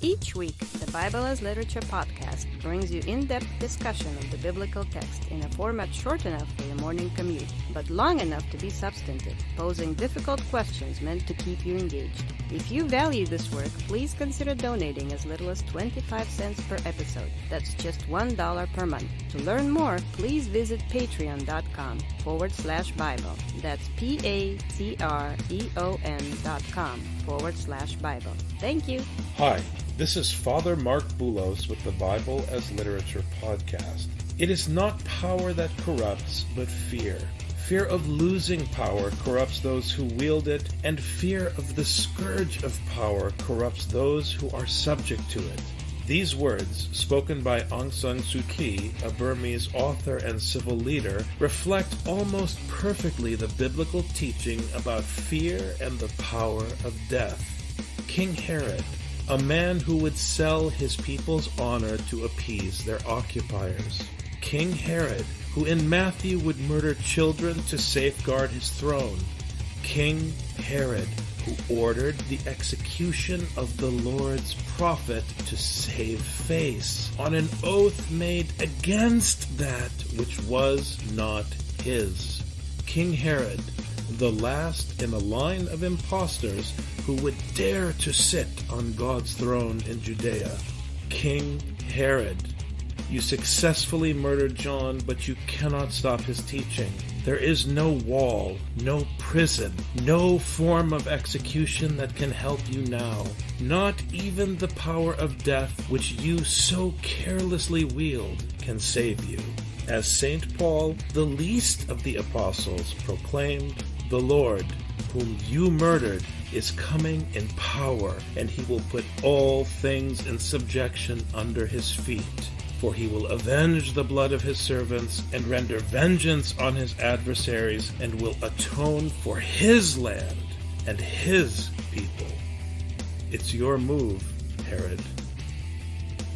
Each week, the Bible as Literature podcast brings you in-depth discussion of the biblical text in a format short enough for your morning commute, but long enough to be substantive, posing difficult questions meant to keep you engaged. If you value this work, please consider donating as little as 25 cents per episode. That's just $1 per month. To learn more, please visit patreon.com/Bible. That's patreon.com/Bible. Thank you. Hi, this is Father Marc Boulos with the Bible as Literature podcast. It is not power that corrupts, but fear. Fear of losing power corrupts those who wield it, and fear of the scourge of power corrupts those who are subject to it. These words, spoken by Aung San Suu Kyi, a Burmese author and civil leader, reflect almost perfectly the biblical teaching about fear and the power of death. King Herod, a man who would sell his people's honor to appease their occupiers. King Herod, who in Matthew would murder children to safeguard his throne. King Herod, who ordered the execution of the Lord's prophet to save face, on an oath made against that which was not his. King Herod, the last in a line of imposters who would dare to sit on God's throne in Judea. King Herod, you successfully murdered John, but you cannot stop his teaching. There is no wall, no prison, no form of execution that can help you now. Not even the power of death, which you so carelessly wield, can save you. As St. Paul, the least of the apostles, proclaimed, "The Lord, whom you murdered, is coming in power, and he will put all things in subjection under his feet. For he will avenge the blood of his servants and render vengeance on his adversaries and will atone for his land and his people." It's your move, Herod.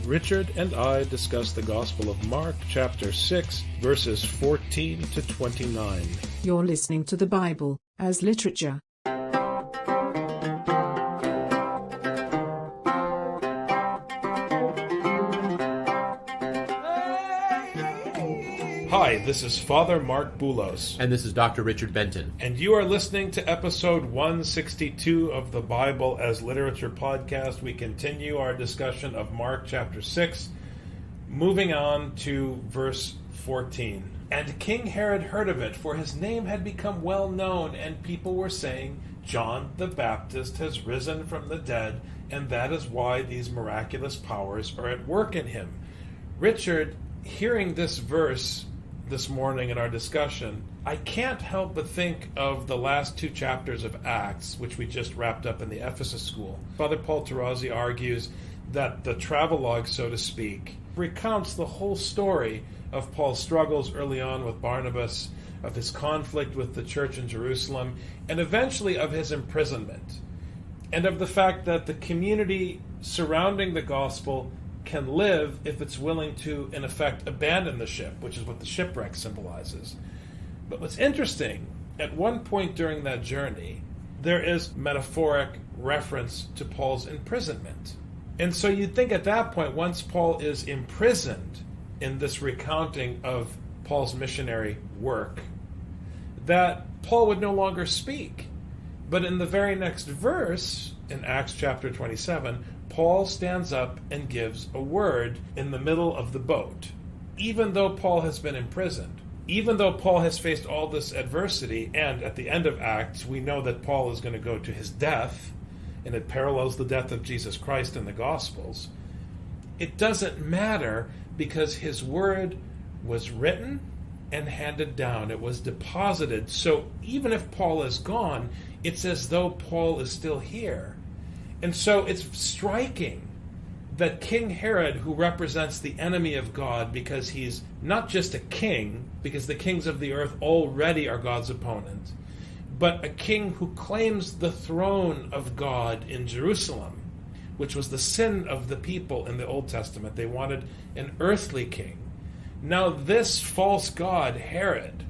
Richard and I discuss the Gospel of Mark, chapter 6, verses 14 to 29. You're listening to the Bible as Literature. Hi, this is Father Marc Boulos. And this is Dr. Richard Benton. And you are listening to episode 162 of the Bible as Literature podcast. We continue our discussion of Mark chapter 6, moving on to verse 14. And King Herod heard of it, for his name had become well known, and people were saying, "John the Baptist has risen from the dead, and that is why these miraculous powers are at work in him." Richard, hearing this verse this morning in our discussion, I can't help but think of the last two chapters of Acts, which we just wrapped up in the Ephesus school. Father Paul Tarazi argues that the travelogue, so to speak, recounts the whole story of Paul's struggles early on with Barnabas, of his conflict with the church in Jerusalem, and eventually of his imprisonment, and of the fact that the community surrounding the gospel can live if it's willing to, in effect, abandon the ship, which is what the shipwreck symbolizes. But what's interesting, at one point during that journey, there is metaphoric reference to Paul's imprisonment. And so you'd think at that point, once Paul is imprisoned in this recounting of Paul's missionary work, that Paul would no longer speak. But in the very next verse, in Acts chapter 27, Paul stands up and gives a word in the middle of the boat. Even though Paul has been imprisoned, even though Paul has faced all this adversity, and at the end of Acts, we know that Paul is going to go to his death, and it parallels the death of Jesus Christ in the Gospels, it doesn't matter because his word was written and handed down. It was deposited. So even if Paul is gone, it's as though Paul is still here. And so it's striking that King Herod, who represents the enemy of God because he's not just a king, because the kings of the earth already are God's opponent, but a king who claims the throne of God in Jerusalem, which was the sin of the people in the Old Testament. They wanted an earthly king. Now this false god, Herod,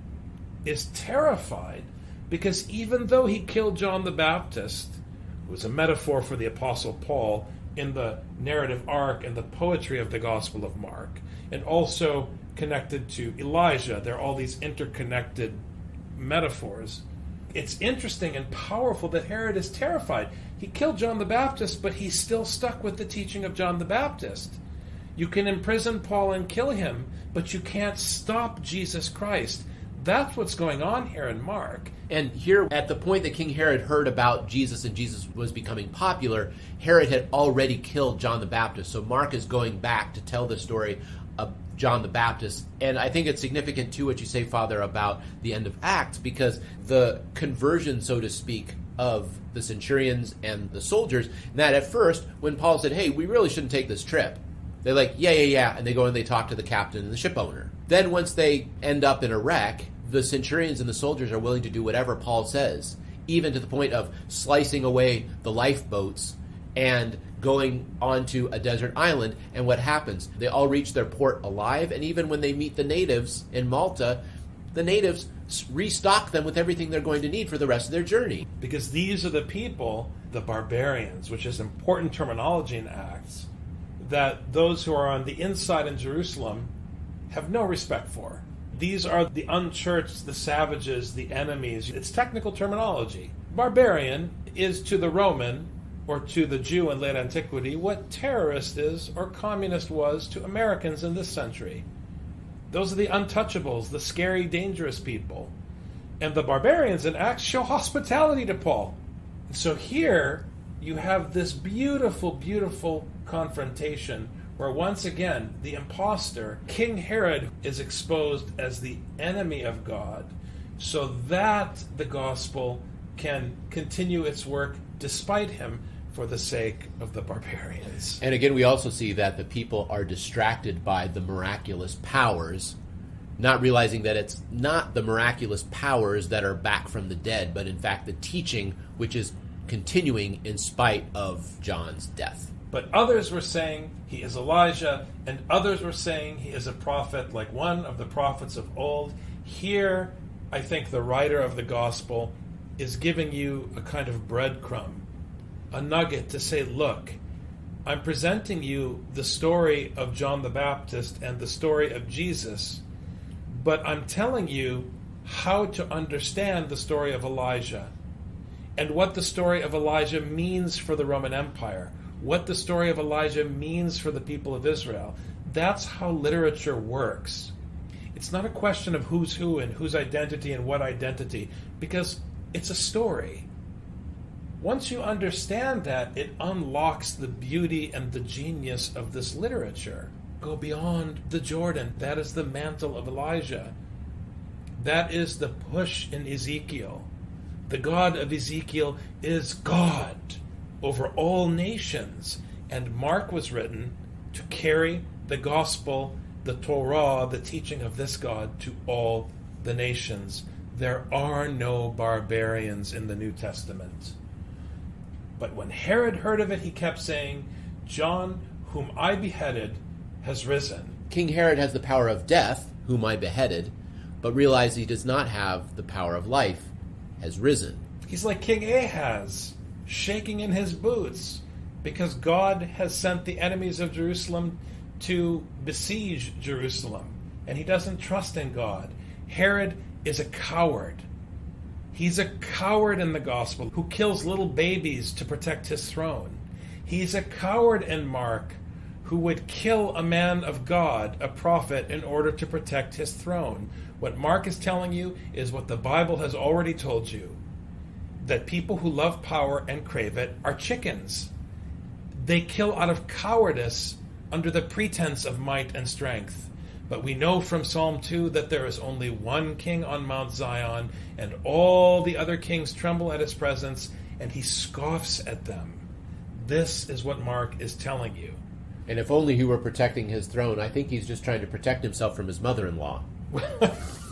is terrified because even though he killed John the Baptist, who was a metaphor for the Apostle Paul, in the narrative arc and the poetry of the Gospel of Mark, and also connected to Elijah. There are all these interconnected metaphors. It's interesting and powerful that Herod is terrified. He killed John the Baptist, but he's still stuck with the teaching of John the Baptist. You can imprison Paul and kill him, but you can't stop Jesus Christ. That's what's going on here in Mark. And here, at the point that King Herod heard about Jesus and Jesus was becoming popular, Herod had already killed John the Baptist. So Mark is going back to tell the story of John the Baptist. And I think it's significant, too, what you say, Father, about the end of Acts, because the conversion, so to speak, of the centurions and the soldiers, that at first, when Paul said, hey, we really shouldn't take this trip, they're like, yeah, and they go and they talk to the captain and the ship owner. Then once they end up in a wreck, the centurions and the soldiers are willing to do whatever Paul says, even to the point of slicing away the lifeboats and going onto a desert island. And what happens? They all reach their port alive, and even when they meet the natives in Malta, the natives restock them with everything they're going to need for the rest of their journey. Because these are the people, the barbarians, which is important terminology in Acts, that those who are on the inside in Jerusalem have no respect for. These are the unchurched, the savages, the enemies. It's technical terminology. Barbarian is to the Roman or to the Jew in late antiquity what terrorist is or communist was to Americans in this century. Those are the untouchables, the scary, dangerous people. And the barbarians in Acts show hospitality to Paul. So here you have this beautiful, beautiful confrontation where once again the impostor, King Herod, is exposed as the enemy of God, so that the gospel can continue its work despite him for the sake of the barbarians. And again, we also see that the people are distracted by the miraculous powers, not realizing that it's not the miraculous powers that are back from the dead, but in fact the teaching which is continuing in spite of John's death. But others were saying he is Elijah, and others were saying he is a prophet like one of the prophets of old. Here, I think the writer of the gospel is giving you a kind of breadcrumb, a nugget to say, look, I'm presenting you the story of John the Baptist and the story of Jesus, but I'm telling you how to understand the story of Elijah and what the story of Elijah means for the Roman Empire, what the story of Elijah means for the people of Israel. That's how literature works. It's not a question of who's who and whose identity and what identity, because it's a story. Once you understand that, it unlocks the beauty and the genius of this literature. Go beyond the Jordan. That is the mantle of Elijah. That is the push in Ezekiel. The God of Ezekiel is God over all nations. And Mark was written to carry the gospel, the Torah, the teaching of this God to all the nations. There are no barbarians in the New Testament. But when Herod heard of it, he kept saying, John, whom I beheaded, has risen. King Herod has the power of death, whom I beheaded, but realized he does not have the power of life, has risen. He's like King Ahaz, shaking in his boots, because God has sent the enemies of Jerusalem to besiege Jerusalem, and he doesn't trust in God. Herod is a coward. He's a coward in the gospel who kills little babies to protect his throne. He's a coward in Mark who would kill a man of God, a prophet, in order to protect his throne. What Mark is telling you is what the Bible has already told you, that people who love power and crave it are chickens. They kill out of cowardice under the pretense of might and strength. But we know from Psalm 2 that there is only one king on Mount Zion, and all the other kings tremble at his presence, and he scoffs at them. This is what Mark is telling you. And if only he were protecting his throne, I think he's just trying to protect himself from his mother-in-law.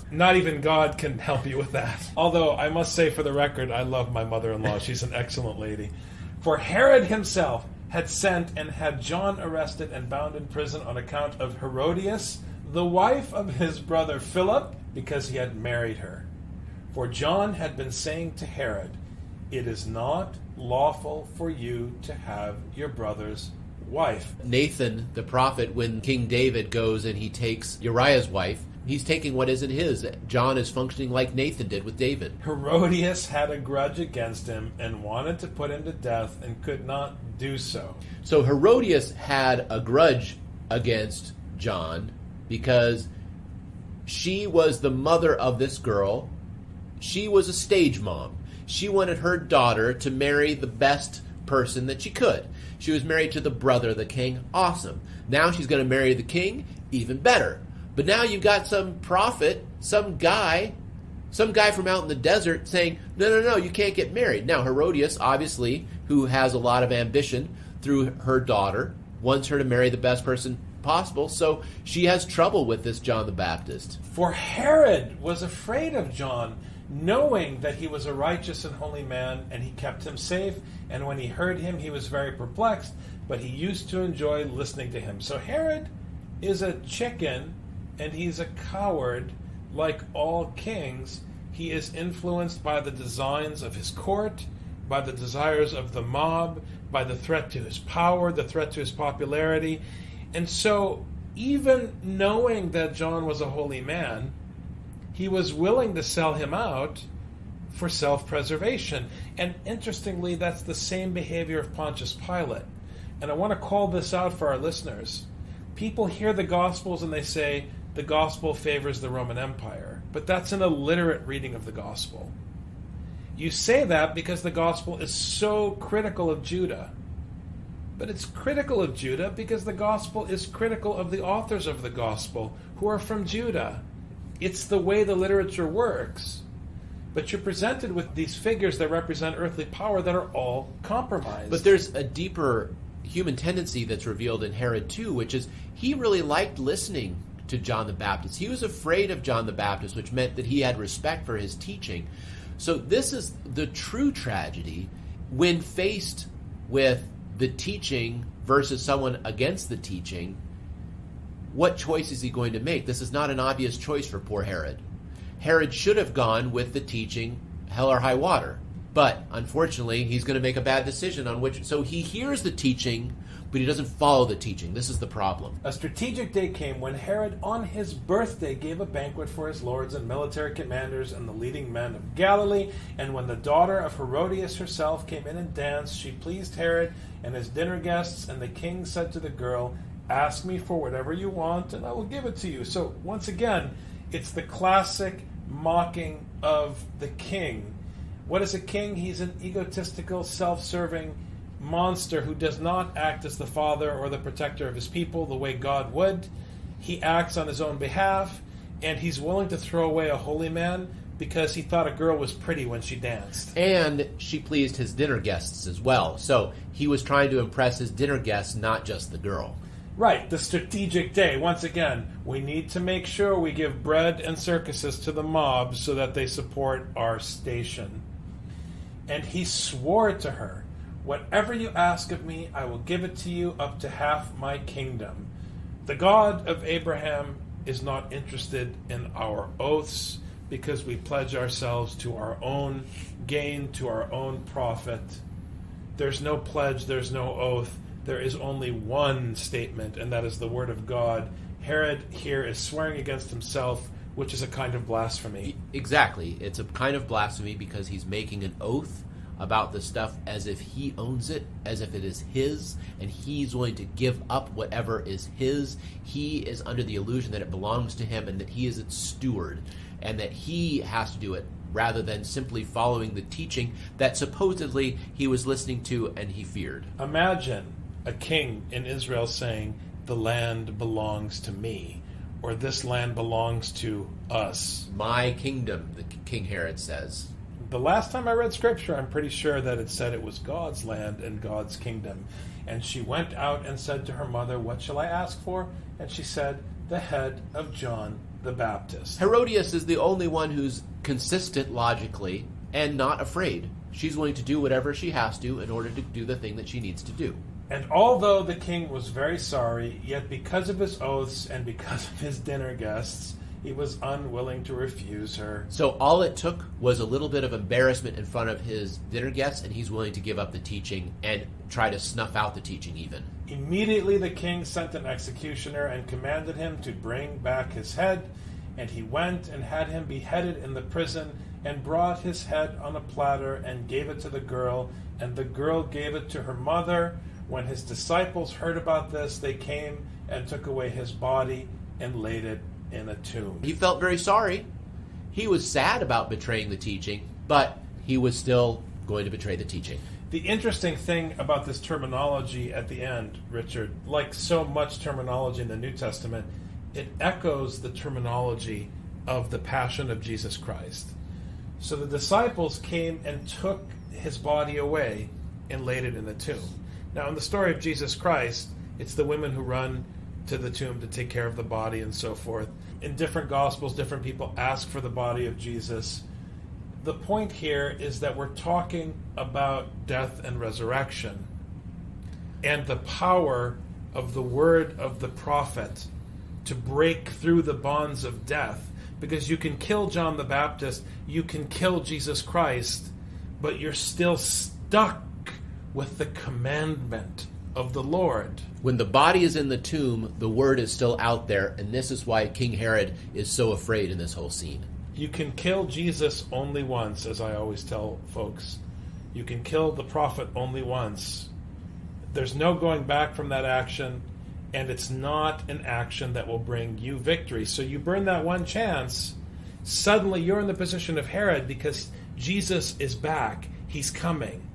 Not even God can help you with that. Although, I must say for the record, I love my mother-in-law. She's an excellent lady. For Herod himself had sent and had John arrested and bound in prison on account of Herodias, the wife of his brother Philip, because he had married her. For John had been saying to Herod, it is not lawful for you to have your brother's wife. Nathan, the prophet, when King David goes and he takes Uriah's wife, he's taking what isn't his. John is functioning like Nathan did with David. Herodias had a grudge against him and wanted to put him to death and could not do so. So Herodias had a grudge against John because she was the mother of this girl. She was a stage mom. She wanted her daughter to marry the best person that she could. She was married to the brother of the king. Awesome. Now she's going to marry the king. Even better. But now you've got some prophet, some guy from out in the desert saying, no, you can't get married. Now Herodias, obviously, who has a lot of ambition through her daughter, wants her to marry the best person possible, so she has trouble with this John the Baptist. For Herod was afraid of John, knowing that he was a righteous and holy man, and he kept him safe, and when he heard him, he was very perplexed, but he used to enjoy listening to him. So Herod is a chicken, and he's a coward like all kings. He is influenced by the designs of his court, by the desires of the mob, by the threat to his power, the threat to his popularity. And so, even knowing that John was a holy man, he was willing to sell him out for self-preservation. And interestingly, that's the same behavior of Pontius Pilate. And I want to call this out for our listeners. People hear the Gospels and they say, the Gospel favors the Roman Empire. But that's an illiterate reading of the Gospel. You say that because the Gospel is so critical of Judah. But it's critical of Judah because the Gospel is critical of the authors of the Gospel, who are from Judah. It's the way the literature works. But you're presented with these figures that represent earthly power that are all compromised. But there's a deeper human tendency that's revealed in Herod too, which is he really liked listening to John the Baptist. He was afraid of John the Baptist, which meant that he had respect for his teaching. So this is the true tragedy when faced with the teaching versus someone against the teaching. What choice is he going to make? This is not an obvious choice for poor Herod. Herod should have gone with the teaching, hell or high water. But unfortunately, he's going to make a bad decision on which. So he hears the teaching, but he doesn't follow the teaching. This is the problem. A strategic day came when Herod, on his birthday, gave a banquet for his lords and military commanders and the leading men of Galilee. And when the daughter of Herodias herself came in and danced, she pleased Herod and his dinner guests. And the king said to the girl, "Ask me for whatever you want, and I will give it to you." So once again, it's the classic mocking of the king. What is a king? He's an egotistical, self-serving monster who does not act as the father or the protector of his people the way God would. He acts on his own behalf, and he's willing to throw away a holy man because he thought a girl was pretty when she danced. And she pleased his dinner guests as well. So he was trying to impress his dinner guests, not just the girl. Right, the strategic day. Once again, we need to make sure we give bread and circuses to the mob so that they support our station. And he swore to her, "Whatever you ask of me, I will give it to you, up to half my kingdom." The God of Abraham is not interested in our oaths because we pledge ourselves to our own gain, to our own profit. There's no pledge, there's no oath. There is only one statement, and that is the word of God. Herod here is swearing against himself, which is a kind of blasphemy. Exactly. It's a kind of blasphemy because he's making an oath about the stuff as if he owns it, as if it is his, and he's willing to give up whatever is his. He is under the illusion that it belongs to him and that he is its steward and that he has to do it, rather than simply following the teaching that supposedly he was listening to and he feared. Imagine a king in Israel saying, "The land belongs to me," or "This land belongs to us." My kingdom, the King Herod says. The last time I read scripture, I'm pretty sure that it said it was God's land and God's kingdom. And she went out and said to her mother, "What shall I ask for?" And she said, "The head of John the Baptist." Herodias is the only one who's consistent logically and not afraid. She's willing to do whatever she has to in order to do the thing that she needs to do. And although the king was very sorry, yet because of his oaths and because of his dinner guests, he was unwilling to refuse her. So all it took was a little bit of embarrassment in front of his dinner guests, and he's willing to give up the teaching and try to snuff out the teaching even. Immediately the king sent an executioner and commanded him to bring back his head. And he went and had him beheaded in the prison, and brought his head on a platter and gave it to the girl, and the girl gave it to her mother. When his disciples heard about this, they came and took away his body and laid it in a tomb. He felt very sorry. He was sad about betraying the teaching, but he was still going to betray the teaching. The interesting thing about this terminology at the end, Richard, like so much terminology in the New Testament, it echoes the terminology of the Passion of Jesus Christ. So the disciples came and took his body away and laid it in the tomb. Now, in the story of Jesus Christ, it's the women who run to the tomb to take care of the body and so forth. In different Gospels, different people ask for the body of Jesus. The point here is that we're talking about death and resurrection and the power of the word of the prophet to break through the bonds of death. Because you can kill John the Baptist, you can kill Jesus Christ, but you're still stuck with the commandment of the Lord. When the body is in the tomb, the word is still out there, and this is why King Herod is so afraid in this whole scene. You can kill Jesus only once, as I always tell folks. You can kill the prophet only once. There's no going back from that action, and it's not an action that will bring you victory. So you burn that one chance, suddenly you're in the position of Herod because Jesus is back. He's coming.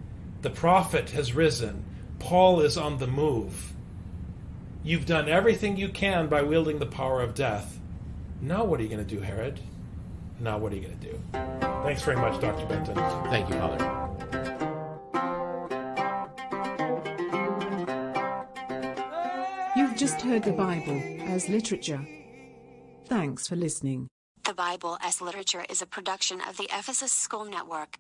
The prophet has risen. Paul is on the move. You've done everything you can by wielding the power of death. Now what are you going to do, Herod? Now what are you going to do? Thanks very much, Dr. Benton. Thank you, Father. You've just heard the Bible as literature. Thanks for listening. The Bible as Literature is a production of the Ephesus School Network.